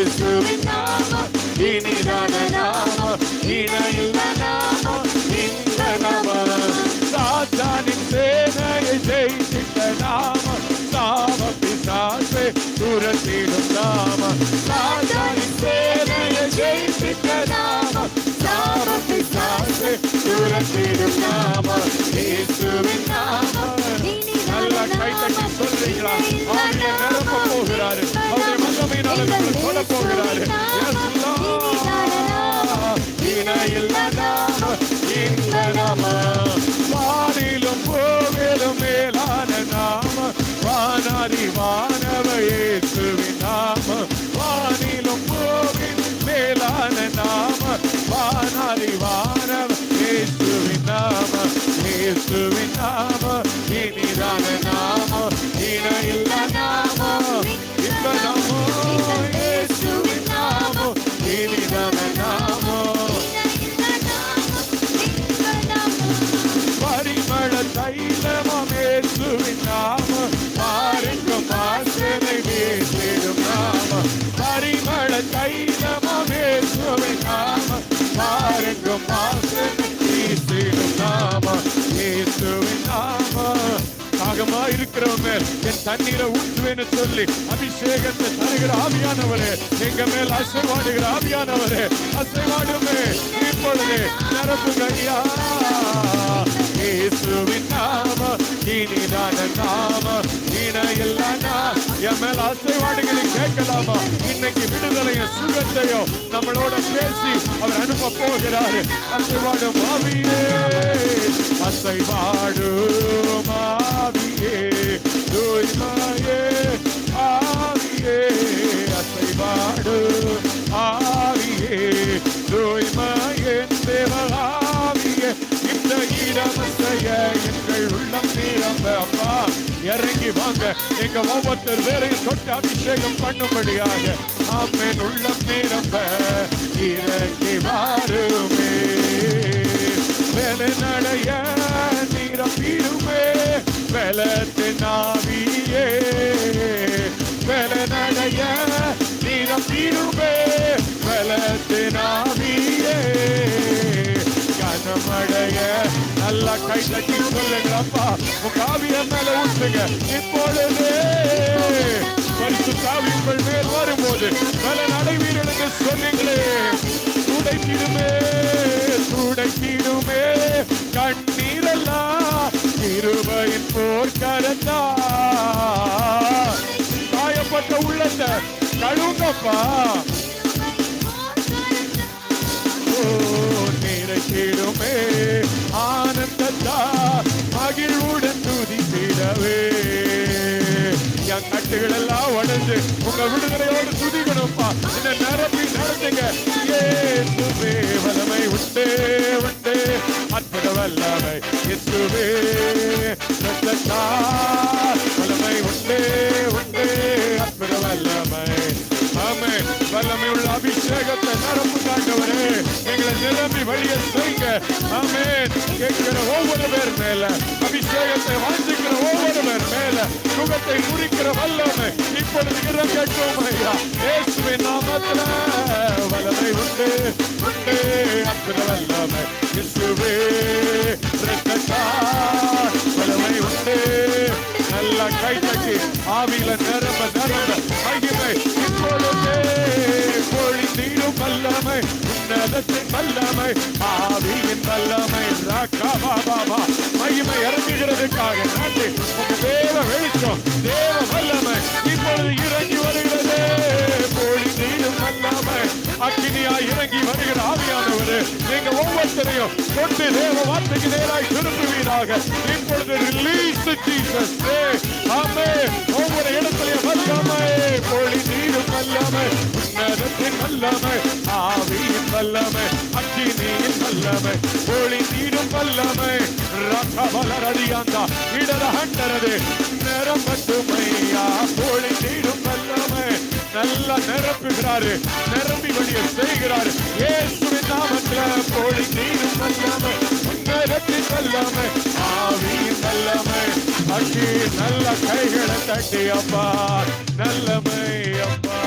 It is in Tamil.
இயேசுவின் நாமம் இனிதான நாமம், இணையில்ல நாமம் இந்த நாமம். சாத்தானின் சேனையை ஜெயித்திட்ட நாமம், சாம பிசாசை துரத்திடும் நாமம். சாத்தானின் சேனையை ஜெயித்திட்ட நாமம், சாம பிசாசை துரத்திடும் நாமம் இயேசுவின் நாமம். நல்லா கைத்தட்டி சொல்றீங்களா? அவருடைய நிரப்ப போகிறாரு, அவருடைய மகிமையினால நம்மளை தொட போகிறாரு. இணையில்ல நாமம் இந்த நாமம், வானிலும் பூவிலும் மேலான நாமம், வானாதி வானவ இயேசுவின் நாமம். வானிலும் பூவிலும் மேலான நாமம், வானாதி வானவ இயேசுவின் நாமம். இயேசுவின் நாமம் இனிதான நாமம், இணையில்ல நாமம் இந்த நாமம். இயேசுவின் நாமம் இனிதான நாமம், பரிமள தைலமாம் இயேசுவின் நாமம், பாருக்கும் வாசனை வீசிடும் நாமம். பரிமள தைலமாம் இயேசுவின் நாமம், பாருக்கும் வாசனை வீசிடும் நாமம் இயேசுவின் நாமம். தாகமா இருக்கிறவங்க என் தண்ணீரை ஊற்றுவேன்னு சொல்லி அபிஷேகத்தை தருகிற ஆவியானவரே, எங்க மேல் அசைவாடுகிற ஆவியானவரே, அசைவாடுமே இப்பொழுது நிரப்புங்க ஐயா. இயேசுவின் நாமம் இனிதான நாமம், இணையில்ல நாமம். என் மேல் அசைவாடுகளை கேட்கலாமா? இன்னைக்கு விடுதலையும் சுகத்தையும் நம்மளோட பேசி அவர் அனுப்ப போகிறாரு. அசைவாடும் ஆவியே, அசைவாடும் ஆவியே, தூய்மையே ஆவியே, அசைவாடும் ஆவியே, தூய்மையே தேவ ஆவியே, இந்த இடமசைய எங்கள் உள்ளம் நிரம்ப. அப்பா இறங்கி வாங்க, எங்க ஒவ்வொருத்தர் வேறையும் தொட்டு அபிஷேகம் பண்ணும்படியாக. ஆமென். உள்ளம் நிரம்ப இறங்கி வாருமே, வேலை நடைய நிரம்பிடுமே, வெலத்தின் ஆவியே, வேலை நடைய நிரம்பிடுமே, வெலத்தின் ஆவியே, கனமடைய. நல்லா கை தட்டி சொல்லுங்களப்பா, உங்க ஆவிய மேல ஊற்றுங்க இப்பொழுது. பரிசுத்த ஆவி உங்கள் மேல் வரும்போது பலன் அடைவீர்களுக்கு சொன்னீங்களே, துடைத்திடுமே துடைத்திடுமே கண்ணீரெல்லாம் கிருபையின் போர்க்கரத்தா. காயப்பட்ட உள்ளத்தை கழுவுங்கப்பா. நிறைத்திடுமே ஆனந்தத்தா, மகிழ்வுடன் துதித்திடவே. என் கட்டுகள் எல்லாம் உடைஞ்சு உங்க விடுதலையோடு துதிக்கணும்ப்பா. இந்த நிரப்பி நடத்துங்க. இயேசுவே வல்லமை உண்டே உண்டே, அற்புத வல்லமை இயேசுவே ரத்தத்தால் வல்லமை உண்டே உண்டே, அற்புத வல்லமை. ஆமென். வல்லமை உள்ள அபிஷேகத்தை நிரப்பு காண்டவரே, எங்களை நிரம்பி வழிய செய்யுங்க. ஆமென். கேட்கிற ஒவ்வொரு பேர் மேல அபிஷேகத்தை வாஞ்சிக்கிற ஒவ்வொரு பேர் மேல சுகத்தை குறிக்கிற வல்லமை இப்பொழுது இறங்கட்டும் ஐயா. இயேசுவின் நாமத்தில வல்லமை உண்டு உண்டு, அற்புத வல்லமை இயேசுவே ரத்தத்தால் வல்லமை உண்டு. நல்லா கை தட்டி ஆவியில நிரம்ப நிரம்ப மகிமை இப்பொழுதே பொழிந்திடும் வல்லமை, உன்னதத்தின் வல்லமை, ஆவியின் வல்லமை. ராக்காபாபா மகிமை இறங்குகிறதுக்காக நன்றி. உங்க தேவ வெளிச்சம் தேவ வல்லமை இப்பொழுது இறங்கி வருகிறது. பொழிந்திடும் வல்லமை அக்கினியா இறங்கி வருகிற ஆவியானவரே, நீங்க ஒவ்வொருத்தரையும் கொண்டு தேவ வார்த்தைக்கு நேராய் திரும்புவீராக. இப்பொழுது ரிலீஸ் ஜீசஸ். ஆமென். ஒவ்வொரு இடத்திலையும் வல்லமை, பொழிந்திடும் வல்லமை, உன்னதத்தின் வல்லமை, ஆவியின் வல்லமை, அக்கினியின் வல்லமை, பொழிந்திடும் வல்லமை. ரக்கபலரடியாந்தா இடரஹண்டரதே நிரம்பட்டுமையா, பொழிந்திடும் வல்லமை. நல்லா நிரப்புகிறாரு, நிரம்பி வழிய செய்கிறாரு. இயேசுவின் நாமத்தில் பொழிந்திடும் வல்லமை, உன்னதத்தின் வல்லமை, ஆவியின் வல்லமை, அக்கி நல்ல கைகளை தட்டி அப்பா நல்லமை அப்பா.